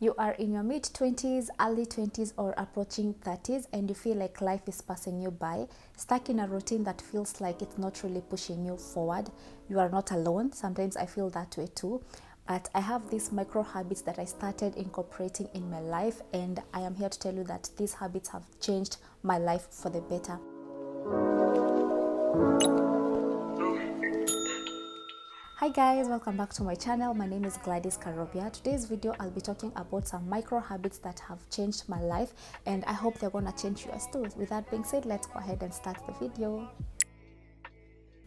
You are in your mid-20s, early 20s, or approaching 30s, and you feel like life is passing you by, stuck in a routine that feels like it's not really pushing you forward. You are not alone. Sometimes I feel that way too. But I have these micro habits that I started incorporating in my life, and I am here to tell you that these habits have changed my life for the better. Hi guys, welcome back to my channel. My name is Gladys Karobia. Today's video I'll be talking about some micro habits that have changed my life, and I hope they're gonna change yours too. With that being said, let's go ahead and start the video.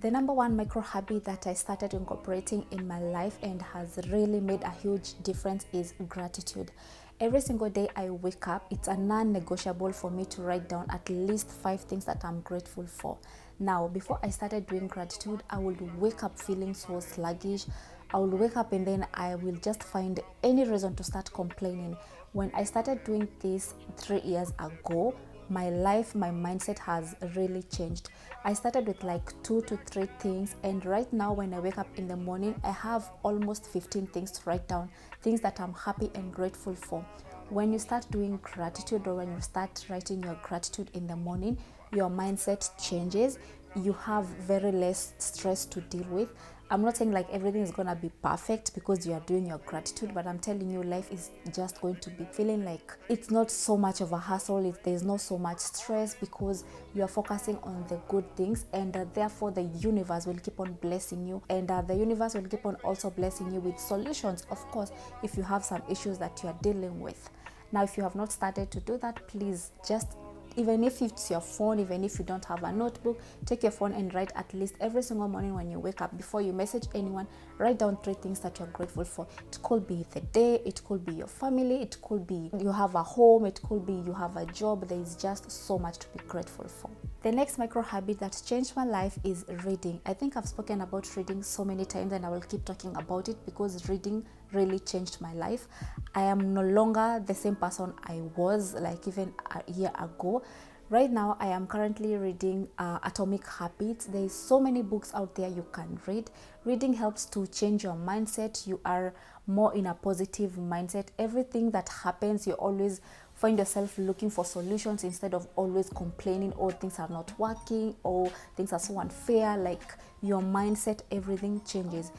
The number one micro habit that I started incorporating in my life and has really made a huge difference is gratitude. Every single day I wake up, it's a non-negotiable for me to write down at least 5 things that I'm grateful for. Now, before I started doing gratitude, I would wake up feeling so sluggish. I will wake up and then I will just find any reason to start complaining. When I started doing this 3 years ago, my life, my mindset has really changed. I started with like 2 to 3 things, and right now when I wake up in the morning, I have almost 15 things to write down, things that I'm happy and grateful for. When you start doing gratitude, or when you start writing your gratitude in the morning, your mindset changes. You have very less stress to deal with. I'm not saying like everything is gonna be perfect because you are doing your gratitude, but I'm telling you, life is just going to be feeling like it's not so much of a hassle. There's not so much stress because you are focusing on the good things, and therefore the universe will keep on blessing you, and the universe will keep on also blessing you with solutions, of course, if you have some issues that you are dealing with. Now, if you have not started to do that, please just, even if it's your phone, even if you don't have a notebook, take your phone and write at least every single morning when you wake up, before you message anyone, write down 3 things that you're grateful for. It could be the day, it could be your family, it could be you have a home, it could be you have a job. There is just so much to be grateful for. The next micro habit that changed my life is reading. I think I've spoken about reading so many times, and I will keep talking about it because reading really changed my life. I am no longer the same person I was like even a year ago. Right now, I am currently reading Atomic Habits. There is so many books out there you can read. Reading helps to change your mindset. You are more in a positive mindset. Everything that happens, you always find yourself looking for solutions instead of always complaining, oh, things are not working, or things are so unfair. Like, your mindset, everything changes.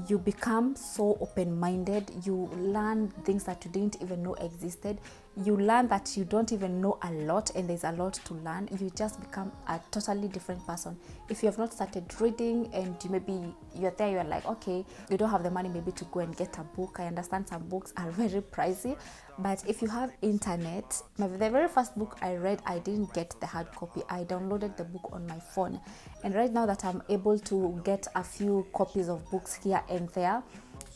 You become so open-minded. You learn things that you didn't even know existed. You learn that you don't even know a lot, and there's a lot to learn. You just become a totally different person. If you have not started reading, and maybe you're there, you're like, okay, you don't have the money maybe to go and get a book. I understand some books are very pricey, but if you have internet, the very first book I read, I didn't get the hard copy. I downloaded the book on my phone, and right now that I'm able to get a few copies of books here and there,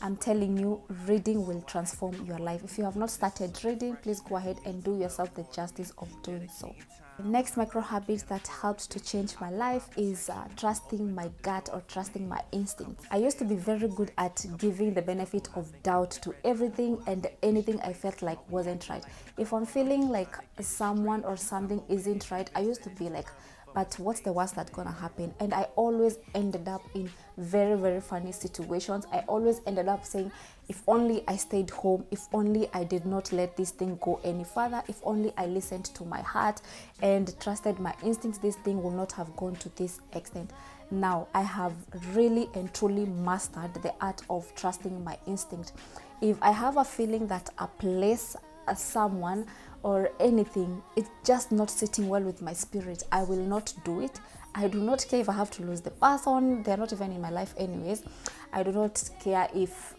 I'm telling you, reading will transform your life. If you have not started reading, please go ahead and do yourself the justice of doing so. The next micro habit that helped to change my life is trusting my gut, or trusting my instincts. I used to be very good at giving the benefit of doubt to everything and anything I felt like wasn't right. If I'm feeling like someone or something isn't right, I used to be like, but what's the worst that's gonna happen? And I always ended up in very, very funny situations. I always ended up saying, if only I stayed home, if only I did not let this thing go any further, if only I listened to my heart and trusted my instincts, this thing will not have gone to this extent. Now, I have really and truly mastered the art of trusting my instinct. If I have a feeling that a place, someone, or anything, it's just not sitting well with my spirit, I will not do it. I do not care if I have to lose the person. They're not even in my life anyways. I do not care if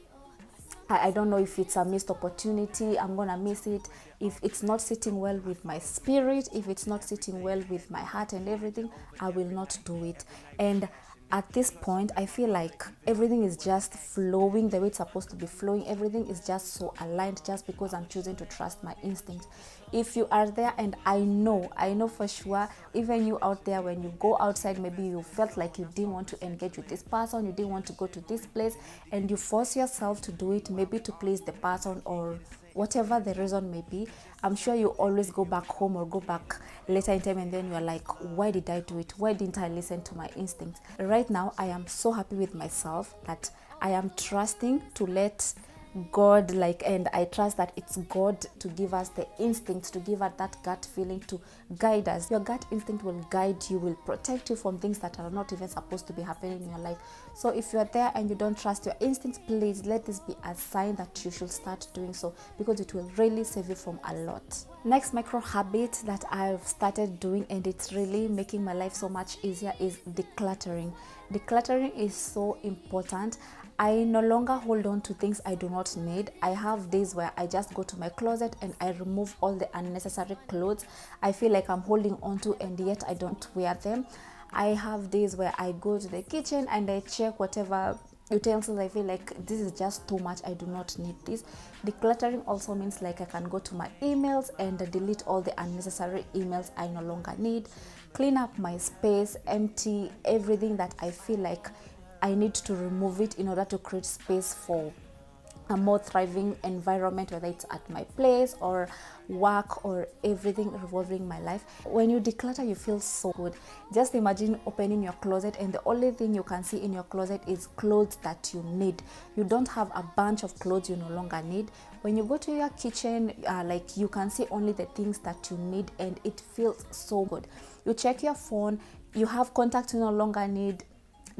I don't know if it's a missed opportunity, I'm gonna miss it. If it's not sitting well with my spirit, if it's not sitting well with my heart and everything, I will not do it. And at this point, I feel like everything is just flowing the way it's supposed to be flowing. Everything is just so aligned just because I'm choosing to trust my instinct. If you are there, and I know for sure, even you out there, when you go outside, maybe you felt like you didn't want to engage with this person, you didn't want to go to this place, and you force yourself to do it, maybe to please the person or whatever the reason may be. I'm sure you always go back home or go back later in time, and then you're like, why did I do it? Why didn't I listen to my instincts? Right now, I am so happy with myself that I am trusting to let God, like, and I trust that it's God to give us the instinct, to give us that gut feeling, to guide us. Your gut instinct will guide you, will protect you from things that are not even supposed to be happening in your life. So if you're there and you don't trust your instincts, please let this be a sign that you should start doing so, because it will really save you from a lot. Next micro habit that I've started doing, and it's really making my life so much easier, is decluttering. Decluttering is so important. I no longer hold on to things I do not need. I have days where I just go to my closet and I remove all the unnecessary clothes I feel like I'm holding on to, and yet I don't wear them. I have days where I go to the kitchen and I check whatever utensils I feel like this is just too much, I do not need this. Decluttering also means like I can go to my emails and delete all the unnecessary emails I no longer need, clean up my space, empty everything that I feel like I need to remove it in order to create space for a more thriving environment, whether it's at my place or work or everything revolving my life. When you declutter, you feel so good. Just imagine opening your closet and the only thing you can see in your closet is clothes that you need. You don't have a bunch of clothes you no longer need. When you go to your kitchen, like, you can see only the things that you need, and it feels so good. You check your phone, you have contacts you no longer need.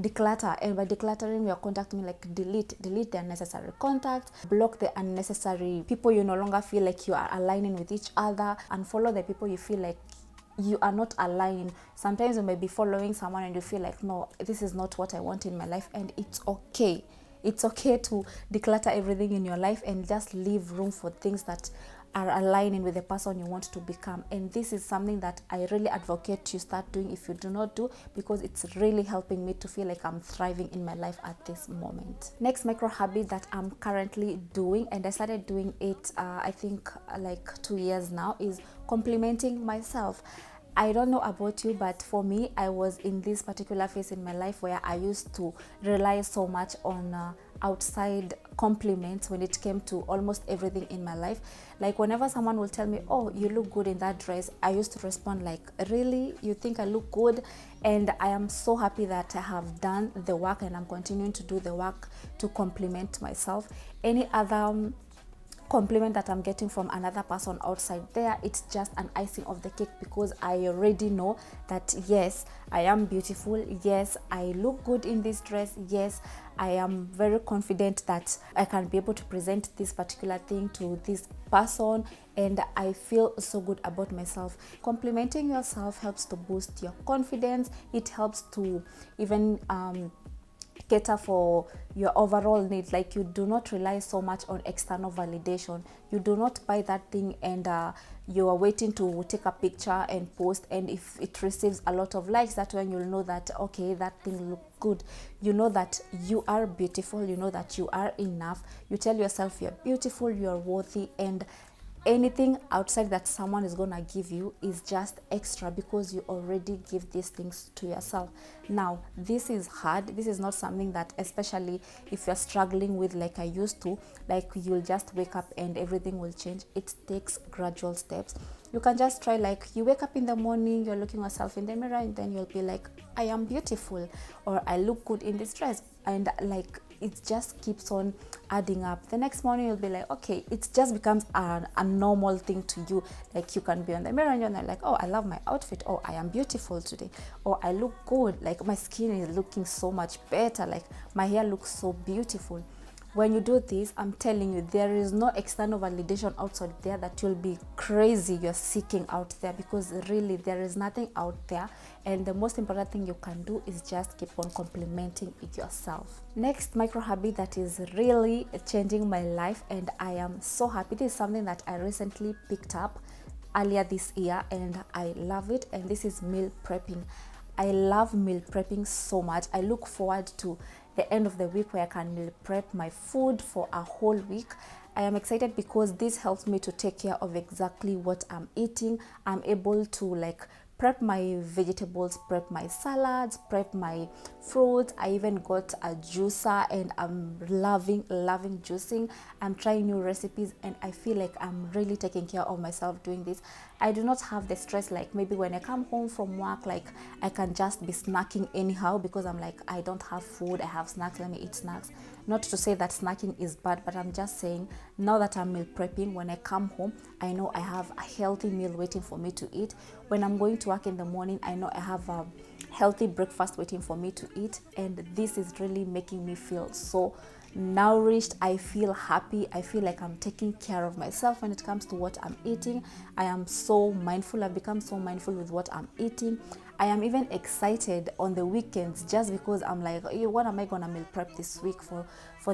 Declutter, and by decluttering, your contact mean like delete the unnecessary contacts, block the unnecessary people you no longer feel like you are aligning with each other, and follow the people you feel like you are not aligning. Sometimes you may be following someone and you feel like, no, this is not what I want in my life, and it's okay. It's okay to declutter everything in your life and just leave room for things that are aligning with the person you want to become. And this is something that I really advocate you start doing if you do not do, because it's really helping me to feel like I'm thriving in my life at this moment. Next micro habit that I'm currently doing, and I started doing it I think like 2 years now, is complimenting myself. I don't know about you, but for me, I was in this particular phase in my life where I used to rely so much on outside compliments when it came to almost everything in my life. Like, whenever someone will tell me, oh, you look good in that dress, I used to respond like, really? You think I look good? And I am so happy that I have done the work and I'm continuing to do the work to compliment myself. Any other compliment that I'm getting from another person outside there, it's just an icing of the cake, because I already know that yes, I am beautiful, yes, I look good in this dress, yes, I am very confident that I can be able to present this particular thing to this person, and I feel so good about myself. Complimenting yourself helps to boost your confidence. It helps to even cater for your overall needs. Like, you do not rely so much on external validation. You do not buy that thing and you are waiting to take a picture and post, and if it receives a lot of likes, that's when you'll know that, okay, that thing look good. You know that you are beautiful, you know that you are enough. You tell yourself you're beautiful, you're worthy, and anything outside that someone is gonna give you is just extra, because you already give these things to yourself. Now, this is hard. This is not something that, especially if you're struggling with like I used to, like you'll just wake up and everything will change. It takes gradual steps. You can just try, like, you wake up in the morning, you're looking yourself in the mirror, and then you'll be like, I am beautiful, or I look good in this dress, and like it just keeps on adding up. The next morning you'll be like, okay, it just becomes a normal thing to you. Like, you can be on the mirror and you're like, oh, I love my outfit, oh, I am beautiful today, or I look good, like my skin is looking so much better, like my hair looks so beautiful. When you do this, I'm telling you, there is no external validation outside there that you'll be crazy you're seeking out there, because really there is nothing out there. And the most important thing you can do is just keep on complimenting it yourself. Next micro habit that is really changing my life, and I am so happy. This is something that I recently picked up earlier this year, and I love it, and this is meal prepping. I love meal prepping so much. I look forward to the end of the week where I can meal prep my food for a whole week. I am excited because this helps me to take care of exactly what I'm eating. I'm able to like prep my vegetables, prep my salads, prep my fruits. I even got a juicer, and I'm loving juicing. I'm trying new recipes, and I feel like I'm really taking care of myself doing this. I do not have the stress like maybe when I come home from work, like I can just be snacking anyhow, because I'm like, I don't have food, I have snacks, let me eat snacks. Not to say that snacking is bad, but I'm just saying now that I'm meal prepping, when I come home, I know I have a healthy meal waiting for me to eat. When I'm going to work in the morning, I know I have a healthy breakfast waiting for me to eat, and this is really making me feel so nourished. I feel happy. I feel like I'm taking care of myself when it comes to what I'm eating. I am so mindful. I've become so mindful with what I'm eating. I am even excited on the weekends just because I'm like, hey, what am I gonna meal prep this week for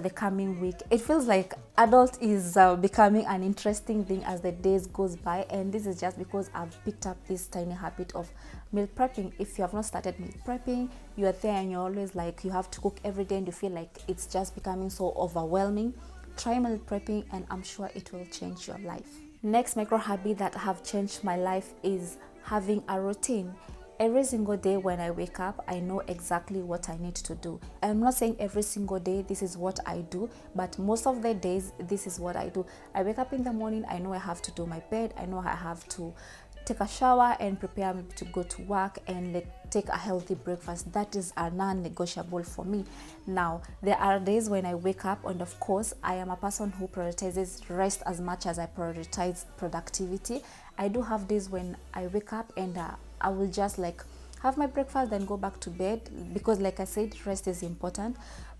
the coming week? It feels like adult is becoming an interesting thing as the days goes by, and this is just because I've picked up this tiny habit of meal prepping. If you have not started meal prepping, you are there and you're always like you have to cook every day and you feel like it's just becoming so overwhelming. Try meal prepping and I'm sure it will change your life. Next micro habit that have changed my life is having a routine. Every single day when I wake up, I know exactly what I need to do. I'm not saying every single day this is what I do, but most of the days this is what I do. I wake up in the morning, I know I have to do my bed, I know I have to take a shower and prepare to go to work and take a healthy breakfast. That is a non-negotiable for me. Now, there are days when I wake up and of course, I am a person who prioritizes rest as much as I prioritize productivity. I do have days when I wake up and I will just have my breakfast then go back to bed because like I said, rest is important.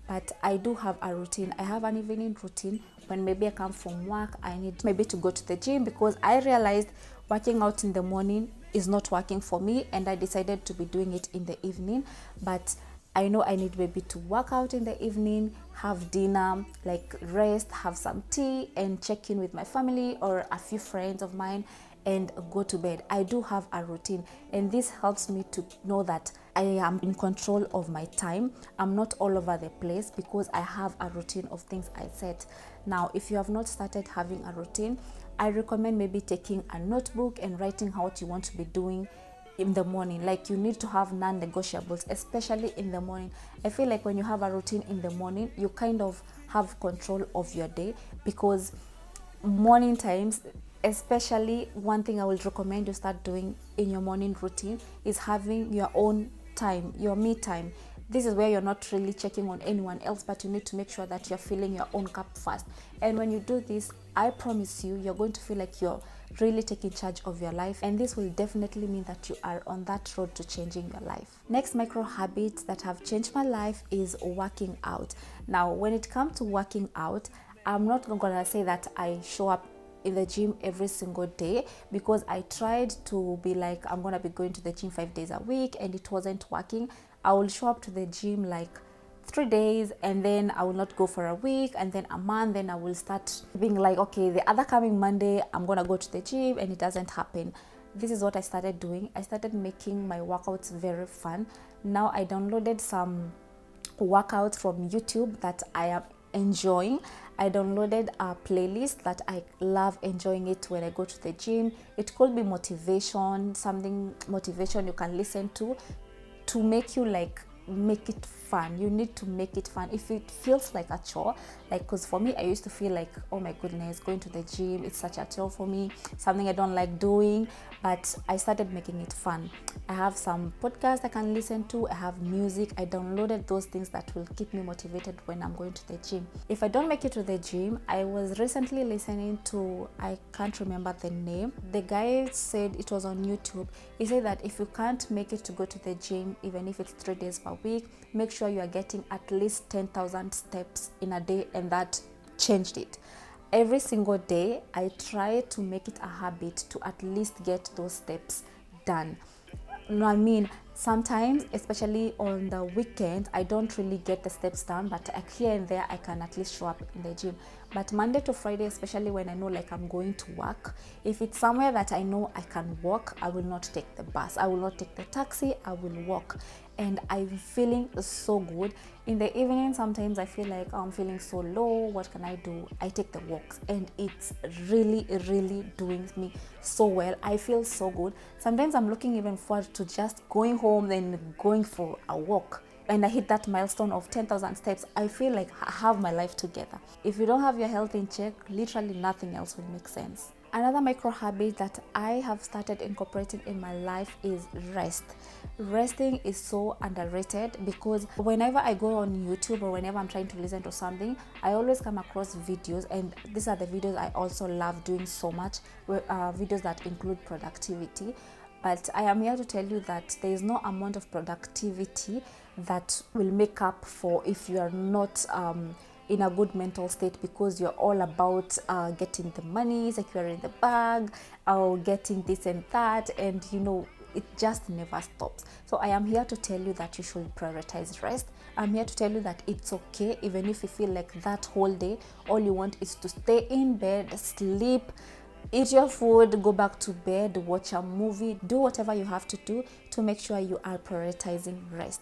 But I do have a routine. I have an evening routine. When maybe I come from work, I need maybe to go to the gym because I realized working out in the morning is not working for me and I decided to be doing it in the evening. But I know I need maybe to work out in the evening, have dinner, rest, have some tea and check in with my family or a few friends of mine and go to bed. I do have a routine and this helps me to know that I am in control of my time. I'm not all over the place because I have a routine of things I set. Now, if you have not started having a routine, I recommend maybe taking a notebook and writing what you want to be doing in the morning. You need to have non-negotiables, especially in the morning. I feel like when you have a routine in the morning, you kind of have control of your day because morning times, especially one thing I will recommend you start doing in your morning routine is having your own time, your me time. This is where you're not really checking on anyone else, but you need to make sure that you're filling your own cup first. And when you do this, I promise you, you're going to feel like you're really taking charge of your life. And this will definitely mean that you are on that road to changing your life. Next micro habits that have changed my life is working out. Now, when it comes to working out, I'm not going to say that I show up in the gym every single day because I tried to be like I'm gonna be going to the gym 5 days a week and it wasn't working. I will show up to the gym 3 days and then I will not go for a week and then a month, then I will start being like, okay, the other coming Monday I'm gonna go to the gym, and it doesn't happen. This is what I started doing. I started making my workouts very fun. Now I downloaded some workouts from YouTube that I am enjoying. I downloaded a playlist that I love enjoying it when I go to the gym. It could be motivation, something motivation you can listen to make you make it fun. You need to make it fun. If it feels like a chore, because for me, I used to feel like, oh my goodness, going to the gym, it's such a chore for me, something I don't like doing, but I started making it fun. I have some podcasts I can listen to, I have music, I downloaded those things that will keep me motivated when I'm going to the gym. If I don't make it to the gym, I was recently listening to, I can't remember the name, the guy said, it was on YouTube, he said that if you can't make it to go to the gym, even if it's 3 days per week, make sure you are getting at least 10,000 steps in a day, and that changed it. Every single day, I try to make it a habit to at least get those steps done. No, I mean, sometimes, especially on the weekend, I don't really get the steps done, but here and there, I can at least show up in the gym. But Monday to Friday, especially when I know I'm going to work, if it's somewhere that I know I can walk, I will not take the bus, I will not take the taxi, I will walk. And I'm feeling so good. In the evening, sometimes I feel like I'm feeling so low. What can I do? I take the walks and it's really, really doing me so well. I feel so good. Sometimes I'm looking even forward to just going home and going for a walk. And I hit that milestone of 10,000 steps. I feel like I have my life together. If you don't have your health in check, literally nothing else will make sense. Another micro habit that I have started incorporating in my life is rest. Resting is so underrated because whenever I go on YouTube or whenever I'm trying to listen to something, I always come across videos, and these are the videos I also love doing so much, videos that include productivity. But I am here to tell you that there is no amount of productivity that will make up for if you are not in a good mental state, because you're all about getting the money, securing the bag, or getting this and that, and it just never stops. So I am here to tell you that you should prioritize rest. I'm here to tell you that it's okay even if you feel like that whole day all you want is to stay in bed, sleep, eat your food, go back to bed, watch a movie, do whatever you have to do to make sure you are prioritizing rest.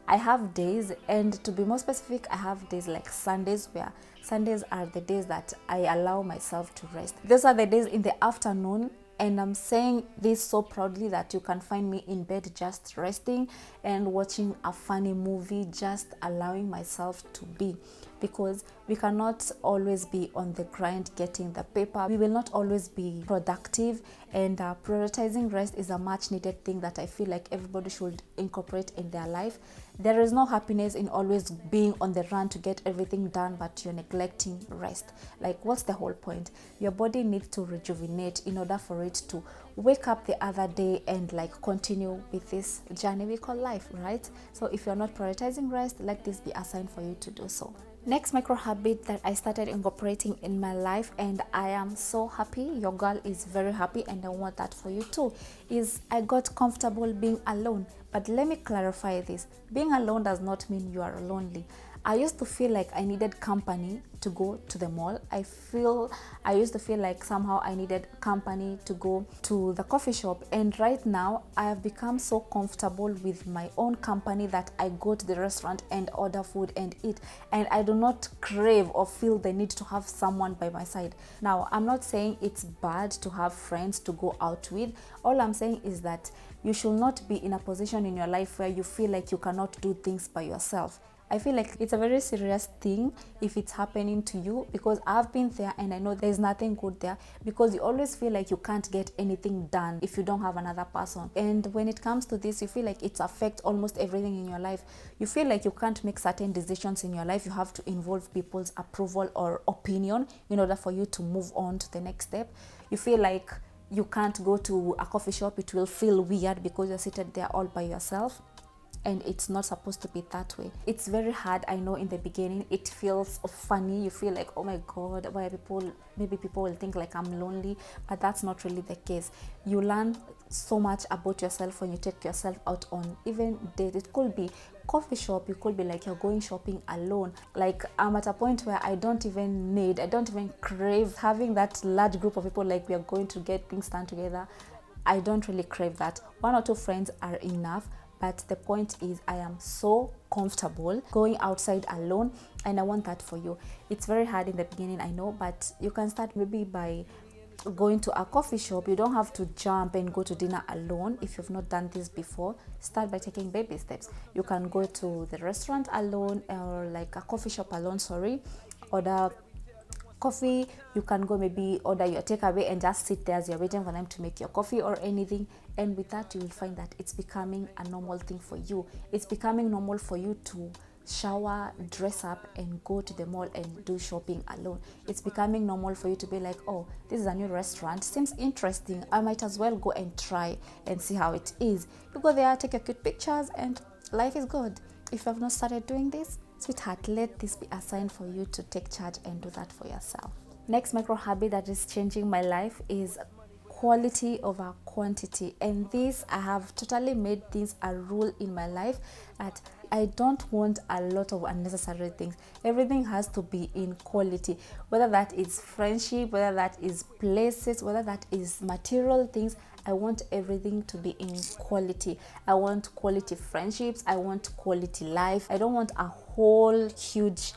I have days, and to be more specific, I have days like Sundays, where Sundays are the days that I allow myself to rest. Those are the days in the afternoon, and I'm saying this so proudly that you can find me in bed just resting and watching a funny movie, just allowing myself to be, because we cannot always be on the grind getting the paper. We will not always be productive, and prioritizing rest is a much needed thing that I feel like everybody should incorporate in their life. There is no happiness in always being on the run to get everything done, but you're neglecting rest. Like, what's the whole point? Your body needs to rejuvenate in order for it to wake up the other day and continue with this journey we call life, right? So if you're not prioritizing rest, let this be a sign for you to do so. Next micro habit that I started incorporating in my life, and I am so happy, your girl is very happy, and I want that for you too, is I got comfortable being alone. But let me clarify this. Being alone does not mean you are lonely. I used to feel like I needed company to go to the mall. I used to feel like somehow I needed company to go to the coffee shop. And right now, I have become so comfortable with my own company that I go to the restaurant and order food and eat. And I do not crave or feel the need to have someone by my side. Now, I'm not saying it's bad to have friends to go out with. All I'm saying is that you should not be in a position in your life where you feel like you cannot do things by yourself. I feel like it's a very serious thing if it's happening to you, because I've been there and I know there's nothing good there, because you always feel like you can't get anything done if you don't have another person. And when it comes to this, you feel like it affects almost everything in your life. You feel like you can't make certain decisions in your life. You have to involve people's approval or opinion in order for you to move on to the next step. You feel like you can't go to a coffee shop. It will feel weird because you're seated there all by yourself. And it's not supposed to be that way. It's very hard. I know in the beginning it feels funny. You feel like, oh my god, maybe people will think like I'm lonely, but that's not really the case. You learn so much about yourself when you take yourself out on even dates. It could be coffee shop, you could be like you're going shopping alone. Like, I'm at a point where I don't even crave having that large group of people, like we are going to get things done together. I don't really crave that. 1 or 2 friends are enough. But the point is, I am so comfortable going outside alone, and I want that for you. It's very hard in the beginning, I know, but you can start maybe by going to a coffee shop. You don't have to jump and go to dinner alone if you've not done this before. Start by taking baby steps. You can go to the restaurant alone, or like a coffee shop alone, order coffee. You can go maybe order your takeaway and just sit there as you're waiting for them to make your coffee or anything. And with that, you will find that it's becoming a normal thing for you. It's becoming normal for you to shower, dress up, and go to the mall and do shopping alone. It's becoming normal for you to be like, oh, this is a new restaurant, seems interesting, I might as well go and try and see how it is. You go there, take your cute pictures, and life is good. If you have not started doing this, sweetheart, let this be a sign for you to take charge and do that for yourself. Next micro habit that is changing my life is quality over quantity. And this, I have totally made this a rule in my life, that I don't want a lot of unnecessary things. Everything has to be in quality, whether that is friendship, whether that is places, whether that is material things. I want everything to be in quality. I want quality friendships. I want quality life. I don't want a whole huge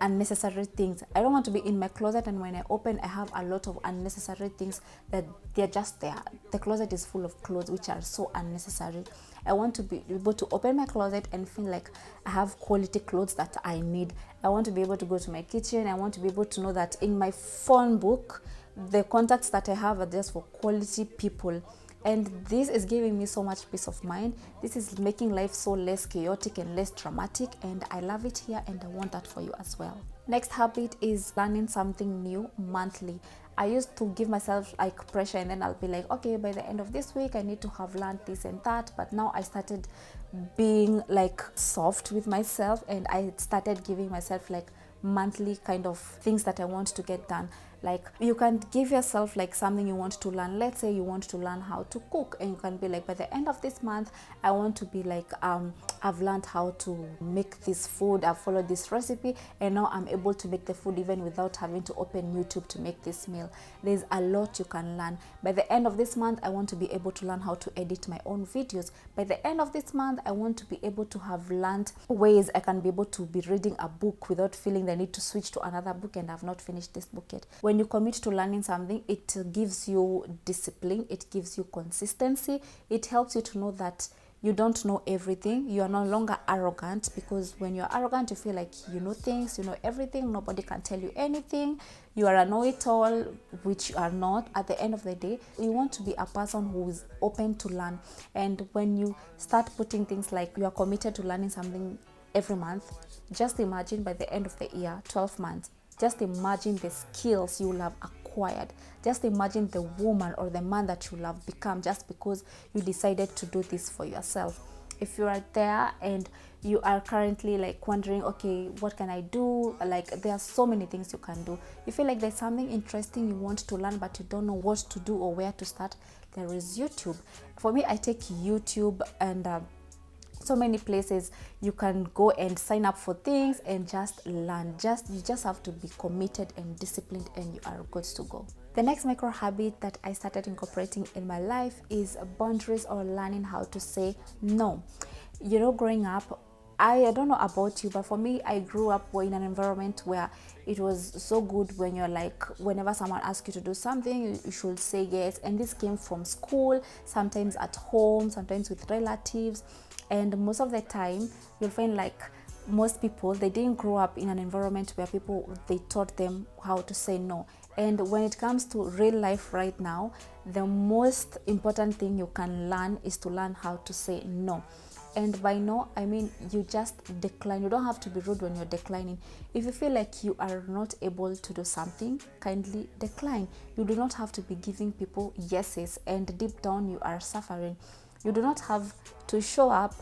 unnecessary things. I don't want to be in my closet and when I open, I have a lot of unnecessary things that they're just there. The closet is full of clothes which are so unnecessary. I want to be able to open my closet and feel like I have quality clothes that I need. I want to be able to go to my kitchen. I want to be able to know that in my phone book, the contacts that I have are just for quality people. And this is giving me so much peace of mind. This is making life so less chaotic and less traumatic, and I love it here, and I want that for you as well. Next habit is learning something new monthly. I used to give myself like pressure, and then I'll be like, okay, by the end of this week I need to have learned this and that. But now I started being like soft with myself, and I started giving myself like monthly kind of things that I want to get done. Like, you can give yourself like something you want to learn. Let's say you want to learn how to cook, and you can be like, by the end of this month I want to be like, I've learned how to make this food, I've followed this recipe, and now I'm able to make the food even without having to open YouTube to make this meal. There's a lot you can learn. By the end of this month I want to be able to learn how to edit my own videos. By the end of this month I want to be able to have learned ways I can be able to be reading a book without feeling the need to switch to another book and I've not finished this book yet. When you commit to learning something, it gives you discipline, it gives you consistency, it helps you to know that you don't know everything. You are no longer arrogant, because when you're arrogant you feel like you know things, you know everything, nobody can tell you anything, you are a know-it-all, which you are not. At the end of the day, you want to be a person who is open to learn. And when you start putting things like you are committed to learning something every month, just imagine by the end of the year, 12 months, just imagine the skills you will have acquired. Just imagine the woman or the man that you will have become just because you decided to do this for yourself. If you are there and you are currently like wondering, okay, what can I do? Like, there are so many things you can do. You feel like there's something interesting you want to learn but you don't know what to do or where to start, there is YouTube. For me, I take YouTube, and so many places you can go and sign up for things and just learn. You just have to be committed and disciplined, and you are good to go. The next micro habit that I started incorporating in my life is boundaries, or learning how to say no. You know, growing up, I don't know about you, but for me, I grew up in an environment where it was so good when you're like, whenever someone asks you to do something, you should say yes. And this came from school, sometimes at home, sometimes with relatives. And most of the time, you'll find like most people, they didn't grow up in an environment where they taught them how to say no. And when it comes to real life right now, the most important thing you can learn is to learn how to say no. And by no, I mean you just decline. You don't have to be rude when you're declining. If you feel like you are not able to do something, kindly decline. You do not have to be giving people yeses and deep down you are suffering. You do not have to show up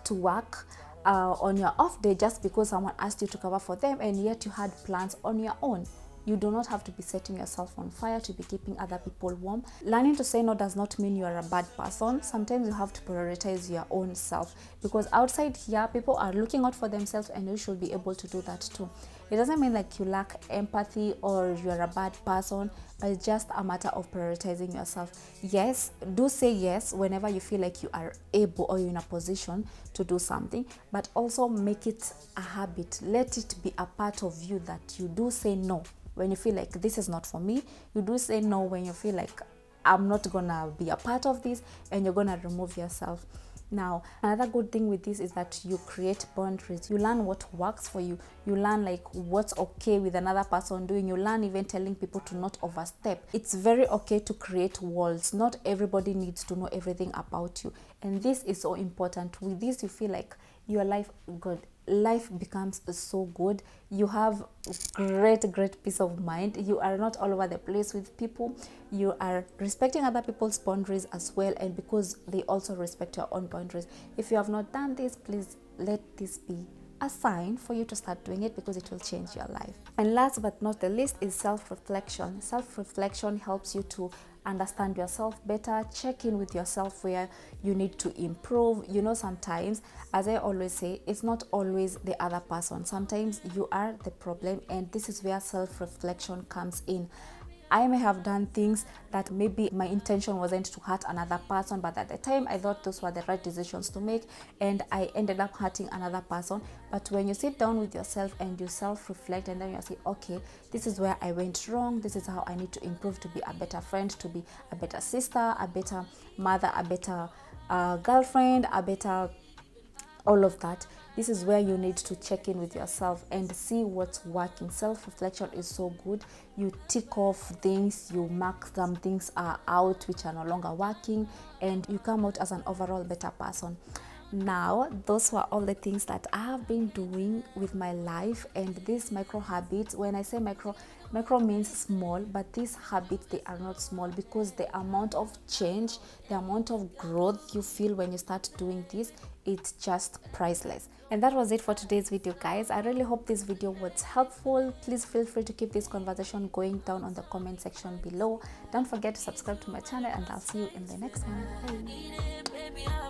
to work on your off day just because someone asked you to cover for them, and yet you had plans on your own. You do not have to be setting yourself on fire to be keeping other people warm. Learning to say no does not mean you are a bad person. Sometimes you have to prioritize your own self, because outside here, people are looking out for themselves, and you should be able to do that too. It doesn't mean like you lack empathy or you're a bad person, but it's just a matter of prioritizing yourself. Yes, do say yes whenever you feel like you are able or you're in a position to do something, but also make it a habit. Let it be a part of you that you do say no. When you feel like this is not for me, you do say no. When you feel like I'm not gonna be a part of this, and you're gonna remove yourself. Now, another good thing with this is that you create boundaries. You learn what works for you. You learn like what's okay with another person doing. You learn even telling people to not overstep. It's very okay to create walls. Not everybody needs to know everything about you. And this is so important. With this, you feel like your life becomes so good. You have great peace of mind. You are not all over the place with people. You are respecting other people's boundaries as well, and because they also respect your own boundaries. If you have not done this, please let this be a sign for you to start doing it, because it will change your life. And last but not the least is self-reflection. Self-reflection helps you to understand yourself better, check in with yourself where you need to improve. You know, sometimes, as I always say, it's not always the other person. Sometimes you are the problem, and this is where self-reflection comes in. I may have done things that maybe my intention wasn't to hurt another person, but at the time I thought those were the right decisions to make, and I ended up hurting another person. But when you sit down with yourself and you self-reflect, and then you say, okay, this is where I went wrong, this is how I need to improve to be a better friend, to be a better sister, a better mother, a better girlfriend, a better all of that. This is where you need to check in with yourself and see what's working. Self-reflection is so good. You tick off things, you mark some things are out which are no longer working, and you come out as an overall better person. Now, those were all the things that I have been doing with my life, and these micro habits, when I say micro means small, but these habits, they are not small, because the amount of change, the amount of growth you feel when you start doing this, it's just priceless. And that was it for today's video, guys. I really hope this video was helpful. Please feel free to keep this conversation going down on the comment section below. Don't forget to subscribe to my channel, and I'll see you in the next one. Bye.